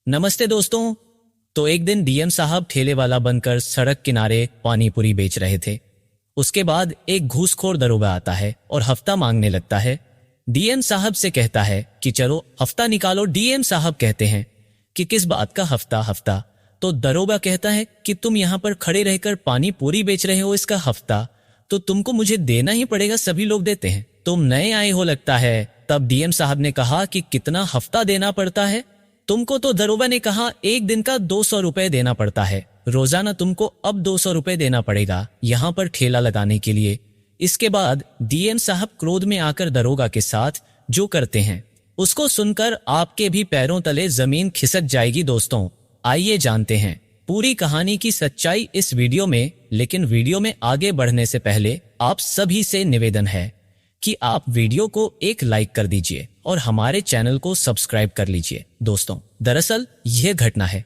नमस्ते दोस्तों। तो एक दिन डीएम साहब ठेले वाला बनकर सड़क किनारे पानी पूरी बेच रहे थे। उसके बाद एक घूसखोर दरोगा आता है और हफ्ता मांगने लगता है। डीएम साहब से कहता है कि चलो हफ्ता निकालो। डीएम साहब कहते हैं कि किस बात का हफ्ता हफ्ता। तो दरोगा कहता है कि तुम यहाँ पर खड़े रहकर पानी पूरी बेच रहे हो, इसका हफ्ता तो तुमको मुझे देना ही पड़ेगा, सभी लोग देते हैं, तुम नए आए हो लगता है। तब डीएम साहब ने कहा कि कितना हफ्ता देना पड़ता है तुमको? तो दरोगा ने कहा एक दिन का 200 रुपए देना पड़ता है, रोजाना तुमको अब 200 रुपए देना पड़ेगा यहाँ पर ठेला लगाने के लिए। इसके बाद डीएम साहब क्रोध में आकर दरोगा के साथ जो करते हैं उसको सुनकर आपके भी पैरों तले जमीन खिसक जाएगी। दोस्तों आइए जानते हैं पूरी कहानी की सच्चाई इस वीडियो में। लेकिन वीडियो में आगे बढ़ने से पहले आप सभी से निवेदन है कि आप वीडियो को एक लाइक कर दीजिए और हमारे चैनल को सब्सक्राइब कर लीजिए। दोस्तों दरअसल यह घटना है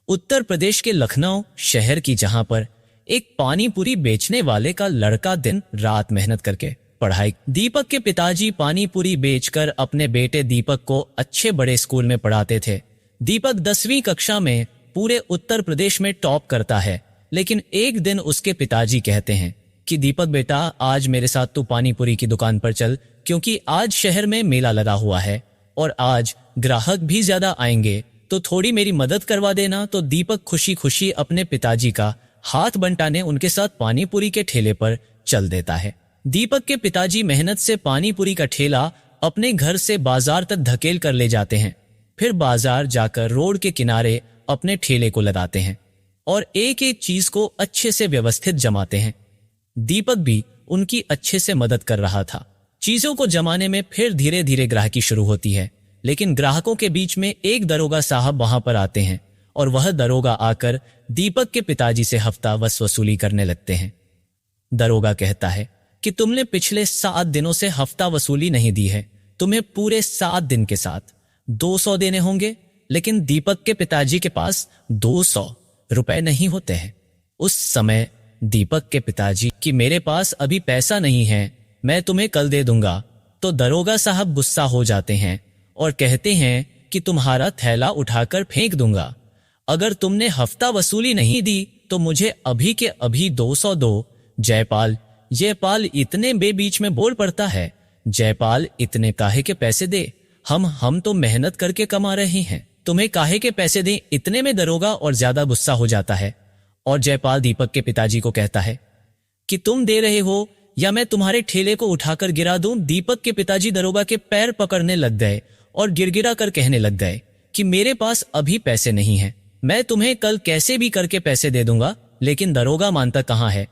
उत्तर प्रदेश के लखनऊ शहर की, जहां पर एक पानी पूरी बेचने वाले का लड़का दिन रात मेहनत करके पढ़ाई। दीपक के पिताजी पानी पूरी बेचकर अपने बेटे दीपक को अच्छे बड़े स्कूल में पढ़ाते थे। दीपक 10वीं कक्षा में पूरे उत्तर प्रदेश में टॉप करता है। लेकिन एक दिन उसके पिताजी कहते हैं कि दीपक बेटा, आज मेरे साथ तू पानी पूरी की दुकान पर चल, क्योंकि आज शहर में मेला लगा हुआ है और आज ग्राहक भी ज्यादा आएंगे, तो थोड़ी मेरी मदद करवा देना। तो दीपक खुशी खुशी अपने पिताजी का हाथ बंटाने उनके साथ पानी पूरी के ठेले पर चल देता है। दीपक के पिताजी मेहनत से पानी पूरी का ठेला अपने घर से बाजार तक धकेल कर ले जाते हैं। फिर बाजार जाकर रोड के किनारे अपने ठेले को लगाते हैं और एक एक चीज को अच्छे से व्यवस्थित जमाते हैं। दीपक भी उनकी अच्छे से मदद कर रहा था। चीजों को जमाने में फिर धीरे धीरे ग्राहकी शुरू होती है। लेकिन ग्राहकों के बीच में एक दरोगा साहब वहां पर आते हैं और वह दरोगा आकर दीपक के पिताजी से हफ्ता वसूली करने लगते हैं। दरोगा कहता है कि तुमने पिछले 7 दिनों से हफ्ता वसूली नहीं दी है, तुम्हें पूरे 7 दिन के साथ 200 देने होंगे। लेकिन दीपक के पिताजी के पास 200 रुपए नहीं होते हैं। उस समय दीपक के पिताजी कि मेरे पास अभी पैसा नहीं है, मैं तुम्हें कल दे दूंगा। तो दरोगा साहब गुस्सा हो जाते हैं और कहते हैं कि तुम्हारा थैला उठाकर फेंक दूंगा। अगर तुमने हफ्ता वसूली नहीं दी तो मुझे अभी के अभी 200 दो। जयपाल इतने बीच में बोल पड़ता है, जयपाल इतने काहे के पैसे दे, हम तो मेहनत करके कमा रहे हैं, तुम्हें काहे के पैसे दें। इतने में दरोगा और ज्यादा गुस्सा हो जाता है और जयपाल दीपक के पिताजी को कहता है कि तुम दे रहे हो या मैं तुम्हारे ठेले को उठाकर गिरा दूं। दीपक के पिताजी दरोगा के पैर पकड़ने लग गए और गिड़गिड़ा कर कहने लग गए कि मेरे पास अभी पैसे नहीं हैं, मैं तुम्हें कल कैसे भी करके पैसे दे दूंगा। लेकिन दरोगा मानता कहां है।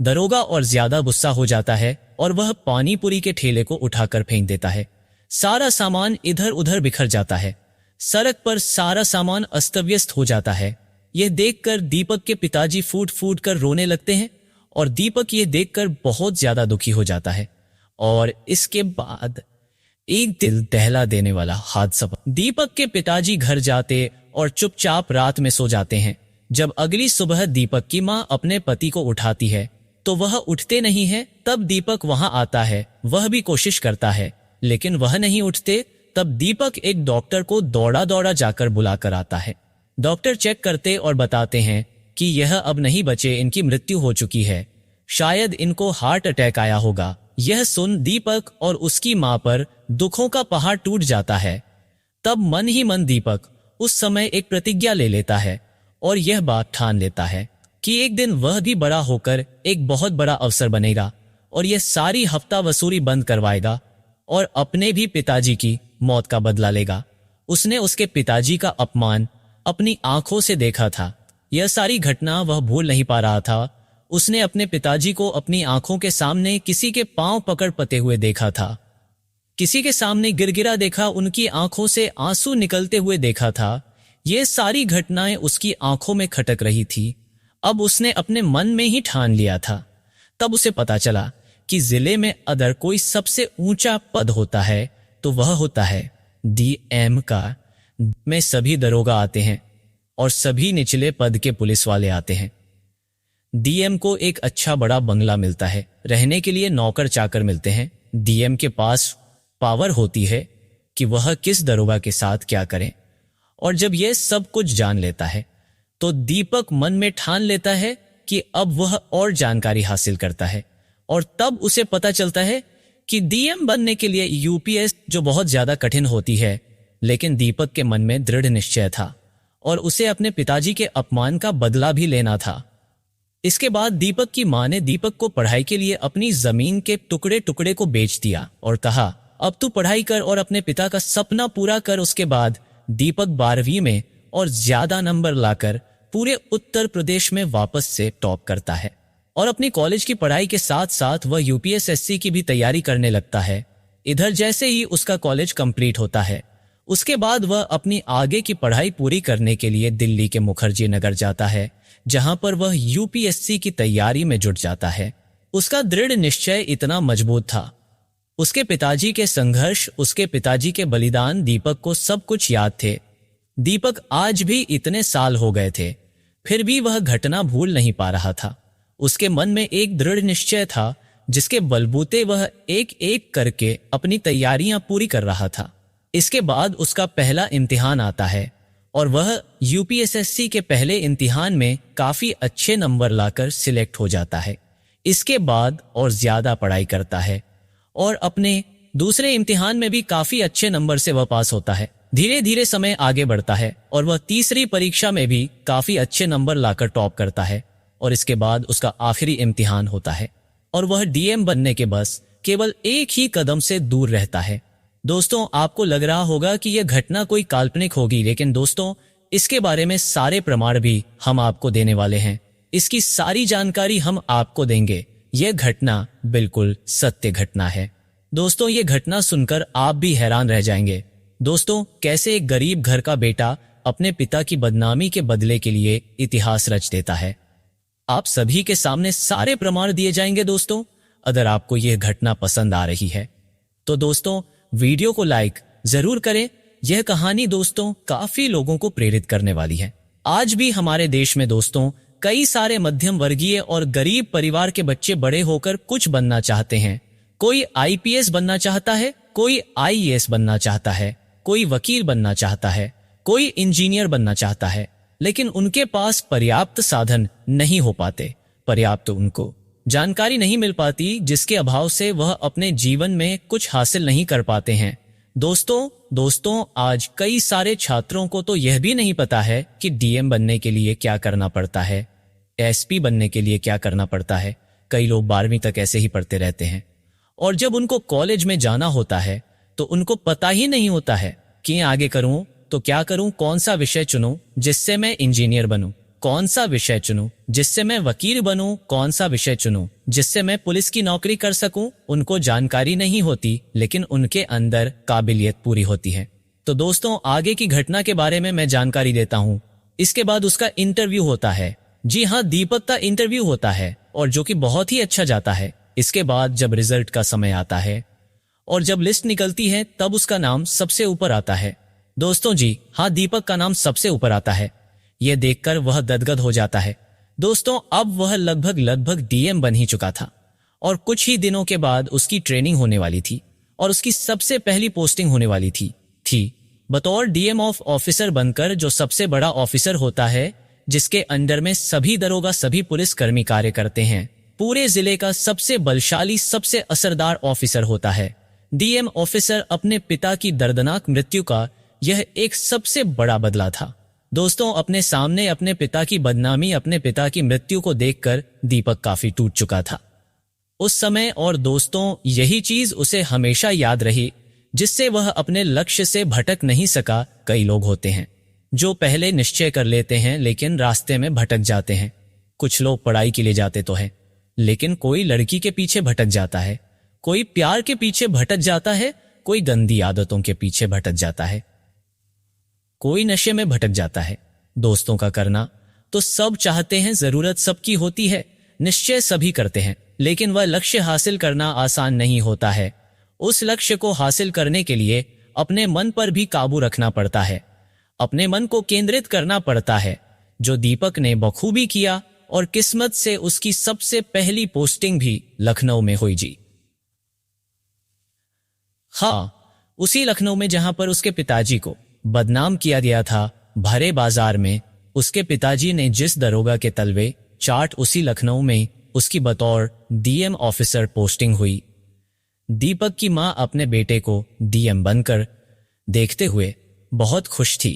दरोगा और ज्यादा गुस्सा हो जाता है और वह पानी पूरी के ठेले को उठाकर फेंक देता है। सारा सामान इधर उधर बिखर जाता है। सड़क पर सारा सामान अस्तव्यस्त हो जाता है। यह देखकर दीपक के पिताजी फूट फूट कर रोने लगते हैं और दीपक ये देखकर बहुत ज्यादा दुखी हो जाता है। और इसके बाद एक दिल दहला देने वाला हादसा। दीपक के पिताजी घर जाते और चुपचाप रात में सो जाते हैं। जब अगली सुबह दीपक की मां अपने पति को उठाती है तो वह उठते नहीं है। तब दीपक वहां आता है, वह भी कोशिश करता है लेकिन वह नहीं उठते। तब दीपक एक डॉक्टर को दौड़ा दौड़ा जाकर बुलाकर आता है। डॉक्टर चेक करते और बताते हैं कि यह अब नहीं बचे, इनकी मृत्यु हो चुकी है, शायद इनको हार्ट अटैक आया होगा। यह सुन दीपक और उसकी मां पर दुखों का पहाड़ टूट जाता है। तब मन ही मन दीपक उस समय एक प्रतिज्ञा ले लेता है और यह बात ठान लेता है कि एक दिन वह भी बड़ा होकर एक बहुत बड़ा अफसर बनेगा और यह सारी हफ्ता वसूली बंद करवाएगा और अपने भी पिताजी की मौत का बदला लेगा। उसने उसके पिताजी का अपमान अपनी आंखों से देखा था। यह सारी घटना वह भूल नहीं पा रहा था। उसने अपने पिताजी को अपनी आंखों के सामने किसी के पांव पकड़ पते हुए देखा था, किसी के सामने गिरगिरा देखा, उनकी आंखों से आंसू निकलते हुए देखा था। ये सारी घटनाएं उसकी आंखों में खटक रही थी। अब उसने अपने मन में ही ठान लिया था। तब उसे पता चला कि जिले में अगर कोई सबसे ऊंचा पद होता है तो वह होता है डीएम का। में सभी दरोगा आते हैं और सभी निचले पद के पुलिस वाले आते हैं। डीएम को एक अच्छा बड़ा बंगला मिलता है, रहने के लिए नौकर चाकर मिलते हैं। डीएम के पास पावर होती है कि वह किस दरोगा के साथ क्या करें और जब यह सब कुछ जान लेता है तो दीपक मन में ठान लेता है कि अब वह और जानकारी हासिल करता है। और तब उसे पता चलता है कि डीएम बनने के लिए यूपीएस जो बहुत ज्यादा कठिन होती है, लेकिन दीपक के मन में दृढ़ निश्चय था और उसे अपने पिताजी के अपमान का बदला भी लेना था। इसके बाद दीपक की मां ने दीपक को पढ़ाई के लिए अपनी जमीन के टुकड़े टुकड़े को बेच दिया और कहा, अब तू पढ़ाई कर और अपने पिता का सपना पूरा कर। उसके बाद दीपक 12वीं में और ज्यादा नंबर लाकर पूरे उत्तर प्रदेश में वापस से टॉप करता है और अपनी कॉलेज की पढ़ाई के साथ साथ वह यूपीएसएससी की भी तैयारी करने लगता है। इधर जैसे ही उसका कॉलेज कंप्लीट होता है, उसके बाद वह अपनी आगे की पढ़ाई पूरी करने के लिए दिल्ली के मुखर्जी नगर जाता है, जहां पर वह यूपीएससी की तैयारी में जुट जाता है। उसका दृढ़ निश्चय इतना मजबूत था। उसके पिताजी के संघर्ष, उसके पिताजी के बलिदान दीपक को सब कुछ याद थे। दीपक आज भी इतने साल हो गए थे, फिर भी वह घटना भूल नहीं पा रहा था। उसके मन में एक दृढ़ निश्चय था जिसके बलबूते वह एक एक करके अपनी तैयारियां पूरी कर रहा था। इसके बाद उसका पहला इम्तिहान आता है और वह यूपीएसएससी के पहले इम्तिहान में काफी अच्छे नंबर लाकर सिलेक्ट हो जाता है। इसके बाद और ज्यादा पढ़ाई करता है और अपने दूसरे इम्तिहान में भी काफी अच्छे नंबर से वह पास होता है। धीरे धीरे समय आगे बढ़ता है और वह तीसरी परीक्षा में भी काफी अच्छे नंबर लाकर टॉप करता है और इसके बाद उसका आखिरी इम्तिहान होता है और वह डीएम बनने के बस केवल एक ही कदम से दूर रहता है। दोस्तों, आपको लग रहा होगा कि यह घटना कोई काल्पनिक होगी, लेकिन दोस्तों इसके बारे में सारे प्रमाण भी हम आपको देने वाले हैं। इसकी सारी जानकारी हम आपको देंगे। यह घटना बिल्कुल सत्य घटना है। दोस्तों, यह घटना सुनकर आप भी हैरान रह जाएंगे। दोस्तों, कैसे एक गरीब घर का बेटा अपने पिता की बदनामी के बदले के लिए इतिहास रच देता है। आप सभी के सामने सारे प्रमाण दिए जाएंगे। दोस्तों, अगर आपको यह घटना पसंद आ रही है तो दोस्तों वीडियो को लाइक जरूर करें। यह कहानी दोस्तों काफी लोगों को प्रेरित करने वाली है। आज भी हमारे देश में दोस्तों कई सारे मध्यम वर्गीय और गरीब परिवार के बच्चे बड़े होकर कुछ बनना चाहते हैं। कोई आईपीएस बनना चाहता है, कोई आईएएस बनना चाहता है, कोई वकील बनना चाहता है, कोई इंजीनियर बनना चाहता है, लेकिन उनके पास पर्याप्त साधन नहीं हो पाते, पर्याप्त उनको जानकारी नहीं मिल पाती, जिसके अभाव से वह अपने जीवन में कुछ हासिल नहीं कर पाते हैं। दोस्तों आज कई सारे छात्रों को तो यह भी नहीं पता है कि डीएम बनने के लिए क्या करना पड़ता है, एसपी बनने के लिए क्या करना पड़ता है। कई लोग 12वीं तक ऐसे ही पढ़ते रहते हैं और जब उनको कॉलेज में जाना होता है तो उनको पता ही नहीं होता है कि आगे करूं तो क्या करूं, कौन सा विषय चुनूं जिससे मैं इंजीनियर बनूं, कौन सा विषय चुनूं जिससे मैं वकील बनूं, कौन सा विषय चुनूं जिससे मैं पुलिस की नौकरी कर सकूं। उनको जानकारी नहीं होती, लेकिन उनके अंदर काबिलियत पूरी होती है। तो दोस्तों आगे की घटना के बारे में मैं जानकारी देता हूं। इसके बाद उसका इंटरव्यू होता है। जी हाँ, दीपक का इंटरव्यू होता है और जो कि बहुत ही अच्छा जाता है। इसके बाद जब रिजल्ट का समय आता है और जब लिस्ट निकलती है तब उसका नाम सबसे ऊपर आता है। दोस्तों जी हाँ, दीपक का नाम सबसे ऊपर आता है। यह देखकर वह गदगद हो जाता है। दोस्तों अब वह लगभग डीएम बन ही चुका था और कुछ ही दिनों के बाद उसकी ट्रेनिंग होने वाली थी और उसकी सबसे पहली पोस्टिंग होने वाली थी बतौर डीएम ऑफ ऑफिसर बनकर, जो सबसे बड़ा ऑफिसर होता है जिसके अंडर में सभी दरोगा, सभी पुलिस कर्मी कार्य करते हैं। पूरे जिले का सबसे बलशाली, सबसे असरदार ऑफिसर होता है। डीएम ऑफिसर अपने पिता की दर्दनाक मृत्यु का यह एक सबसे बड़ा बदला था। दोस्तों अपने सामने अपने पिता की बदनामी, अपने पिता की मृत्यु को देखकर दीपक काफी टूट चुका था उस समय। और दोस्तों यही चीज उसे हमेशा याद रही, जिससे वह अपने लक्ष्य से भटक नहीं सका। कई लोग होते हैं जो पहले निश्चय कर लेते हैं लेकिन रास्ते में भटक जाते हैं। कुछ लोग पढ़ाई के लिए जाते तो हैं, लेकिन कोई लड़की के पीछे भटक जाता है, कोई प्यार के पीछे भटक जाता है, कोई गंदी आदतों के पीछे भटक जाता है, कोई नशे में भटक जाता है। दोस्तों का करना तो सब चाहते हैं, जरूरत सबकी होती है, निश्चय सभी करते हैं, लेकिन वह लक्ष्य हासिल करना आसान नहीं होता है। उस लक्ष्य को हासिल करने के लिए अपने मन पर भी काबू रखना पड़ता है, अपने मन को केंद्रित करना पड़ता है, जो दीपक ने बखूबी किया और किस्मत से उसकी सबसे पहली पोस्टिंग भी लखनऊ में हुई जी। हाँ, उसी लखनऊ में जहां पर उसके पिताजी को बदनाम किया गया था। भरे बाजार में उसके पिताजी ने जिस दरोगा के तलवे चाट, उसी लखनऊ में उसकी बतौर डीएम ऑफिसर पोस्टिंग हुई। दीपक की मां अपने बेटे को डीएम बनकर देखते हुए बहुत खुश थी,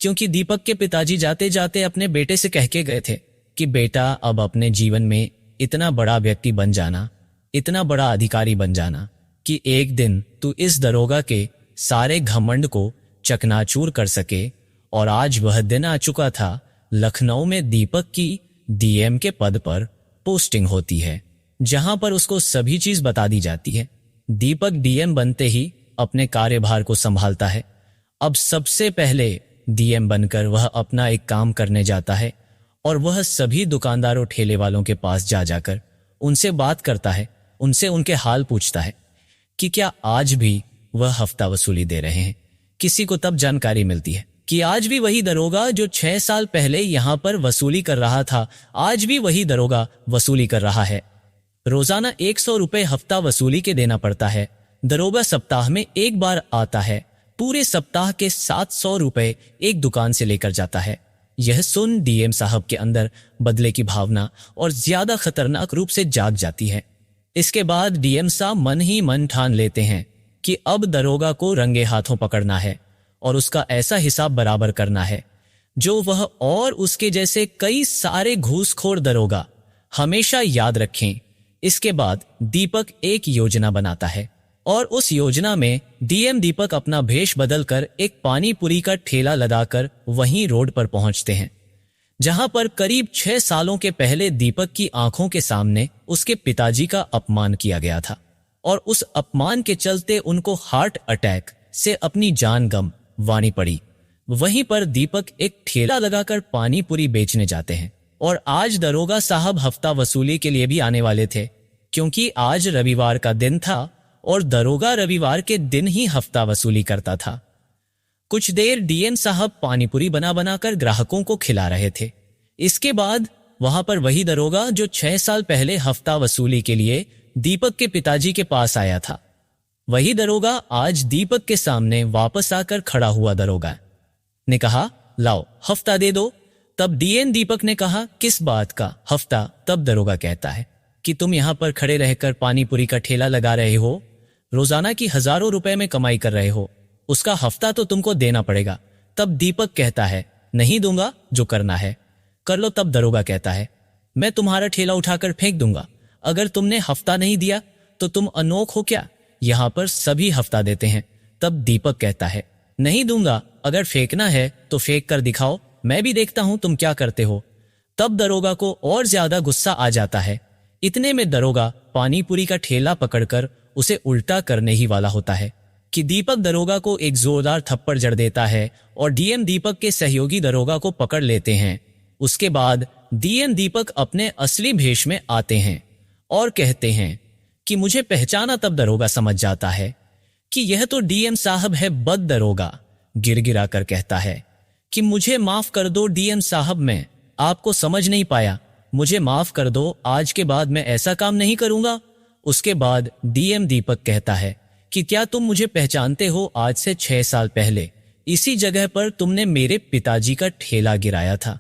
क्योंकि दीपक के पिताजी जाते जाते अपने बेटे से कह के गए थे कि बेटा, अब अपने जीवन में इतना बड़ा व्यक्ति बन जाना, इतना बड़ा अधिकारी बन जाना कि एक दिन तू इस दरोगा के सारे घमंड को चकनाचूर कर सके। और आज वह दिन आ चुका था। लखनऊ में दीपक की डीएम के पद पर पोस्टिंग होती है, जहां पर उसको सभी चीज बता दी जाती है। दीपक डीएम बनते ही अपने कार्यभार को संभालता है। अब सबसे पहले डीएम बनकर वह अपना एक काम करने जाता है और वह सभी दुकानदारों, ठेले वालों के पास जाकर उनसे बात करता है, उनसे उनके हाल पूछता है कि क्या आज भी वह हफ्ता वसूली दे रहे हैं। किसी को तब जानकारी मिलती है कि आज भी वही दरोगा जो 6 साल पहले यहां पर वसूली कर रहा था, आज भी वही दरोगा वसूली कर रहा है। रोजाना 100 रुपए हफ्ता वसूली के देना पड़ता है। दरोगा सप्ताह में एक बार आता है, पूरे सप्ताह के 700 रुपए एक दुकान से लेकर जाता है। यह सुन डीएम साहब के अंदर बदले की भावना और ज्यादा खतरनाक रूप से जाग जाती है। इसके बाद डीएम साहब मन ही मन ठान लेते हैं कि अब दरोगा को रंगे हाथों पकड़ना है और उसका ऐसा हिसाब बराबर करना है जो वह और उसके जैसे कई सारे घूसखोर दरोगा हमेशा याद रखें। इसके बाद दीपक एक योजना बनाता है और उस योजना में डीएम दीपक अपना भेष बदलकर एक पानी पूरी का ठेला लगाकर वहीं रोड पर पहुंचते हैं, जहां पर करीब 6 सालों के पहले दीपक की आंखों के सामने उसके पिताजी का अपमान किया गया था और उस अपमान के चलते उनको हार्ट अटैक से अपनी जान गंवानी पड़ी। वहीं पर दीपक एक ठेला लगाकर पानी पूरी बेचने जाते हैं और आज दरोगा साहब हफ्ता वसूली के लिए भी आने वाले थे, क्योंकि आज रविवार का दिन था और दरोगा रविवार के दिन ही हफ्ता वसूली करता था। कुछ देर डीएम साहब पानीपुरी बना बनाकर ग्राहकों को खिला रहे थे। इसके बाद वहां पर वही दरोगा जो 6 साल पहले हफ्ता वसूली के लिए दीपक के पिताजी के पास आया था, वही दरोगा आज दीपक के सामने वापस आकर खड़ा हुआ दरोगा ने कहा, लाओ हफ्ता दे दो। तब डीएम दीपक ने कहा, किस बात का हफ्ता? तब दरोगा कहता है कि तुम यहां पर खड़े रहकर पानीपुरी का ठेला लगा रहे हो, रोजाना की हजारों रुपए में कमाई कर रहे हो, उसका हफ्ता तो तुमको देना पड़ेगा। तब दीपक कहता है, नहीं दूंगा, जो करना है कर लो। तब दरोगा कहता है, मैं तुम्हारा ठेला उठाकर फेंक दूंगा। अगर तुमने हफ्ता नहीं दिया तो तुम अनोख हो क्या? यहां पर सभी हफ्ता देते हैं। तब दीपक कहता है, नहीं दूंगा, अगर फेंकना है तो फेंक कर दिखाओ, मैं भी देखता हूं तुम क्या करते हो। तब दरोगा को और ज्यादा गुस्सा आ जाता है। इतने में दरोगा पानीपुरी का ठेला पकड़कर उसे उल्टा करने ही वाला होता है कि दीपक दरोगा को एक जोरदार थप्पड़ जड़ देता है और डीएम दीपक के सहयोगी दरोगा को पकड़ लेते हैं। उसके बाद डीएम दीपक अपने असली भेष में आते हैं और कहते हैं कि मुझे पहचाना। तब दरोगा समझ जाता है कि यह तो डीएम साहब है। बद दरोगा गिड़गिड़ा कर कहता है कि मुझे माफ कर दो डीएम साहब, मैं आपको समझ नहीं पाया, मुझे माफ कर दो, आज के बाद मैं ऐसा काम नहीं करूंगा। उसके बाद डीएम दीपक कहता है कि क्या तुम मुझे पहचानते हो? आज से 6 साल पहले इसी जगह पर तुमने मेरे पिताजी का ठेला गिराया था,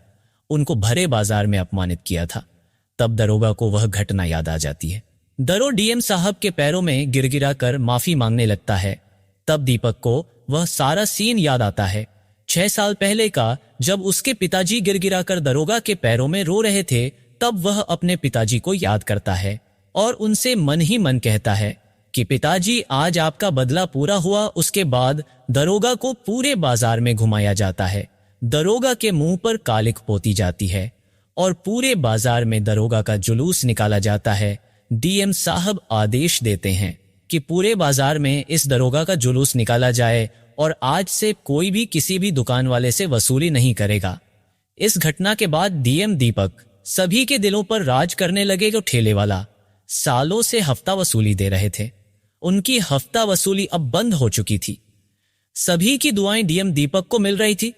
उनको भरे बाजार में अपमानित किया था। तब दरोगा को वह घटना याद आ जाती है। दरो डीएम साहब के पैरों में गिड़गिड़ा कर माफी मांगने लगता है। तब दीपक को वह सारा सीन याद आता है, 6 साल पहले का, जब उसके पिताजी गिड़गिड़ा कर दरोगा के पैरों में रो रहे थे। तब वह अपने पिताजी को याद करता है और उनसे मन ही मन कहता है कि पिताजी, आज आपका बदला पूरा हुआ। उसके बाद दरोगा को पूरे बाजार में घुमाया जाता है। दरोगा के मुंह पर कालिक पोती जाती है और पूरे बाजार में दरोगा का जुलूस निकाला जाता है। डीएम साहब आदेश देते हैं कि पूरे बाजार में इस दरोगा का जुलूस निकाला जाए और आज से कोई भी किसी भी दुकान वाले से वसूली नहीं करेगा। इस घटना के बाद डीएम दीपक सभी के दिलों पर राज करने लगे। जो ठेले वाला सालों से हफ्ता वसूली दे रहे थे, उनकी हफ्ता वसूली अब बंद हो चुकी थी। सभी की दुआएं डीएम दीपक को मिल रही थी।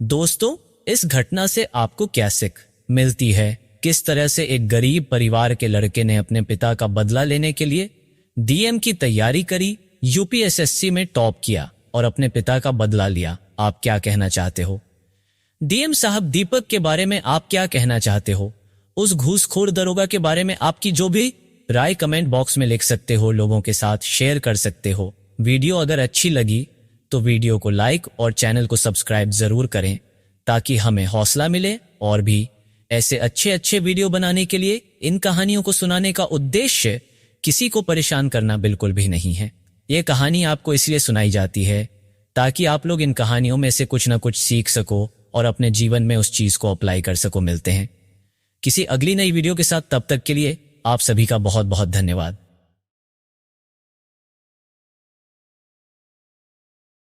दोस्तों, इस घटना से आपको क्या सीख मिलती है? किस तरह से एक गरीब परिवार के लड़के ने अपने पिता का बदला लेने के लिए डीएम की तैयारी करी, यूपीएसएससी में टॉप किया और अपने पिता का बदला लिया। आप क्या कहना चाहते हो? डीएम साहब, दीपक के बारे में आप क्या कहना चाहते हो? उस घूसखोर दरोगा के बारे में आपकी जो भी राय कमेंट बॉक्स में लिख सकते हो, लोगों के साथ शेयर कर सकते हो। वीडियो अगर अच्छी लगी तो वीडियो को लाइक और चैनल को सब्सक्राइब जरूर करें ताकि हमें हौसला मिले और भी ऐसे अच्छे अच्छे वीडियो बनाने के लिए। इन कहानियों को सुनाने का उद्देश्य किसी को परेशान करना बिल्कुल भी नहीं है। ये कहानी आपको इसलिए सुनाई जाती है ताकि आप लोग इन कहानियों में से कुछ ना कुछ सीख सको और अपने जीवन में उस चीज को अप्लाई कर सको। मिलते हैं किसी अगली नई वीडियो के साथ, तब तक के लिए आप सभी का बहुत बहुत धन्यवाद।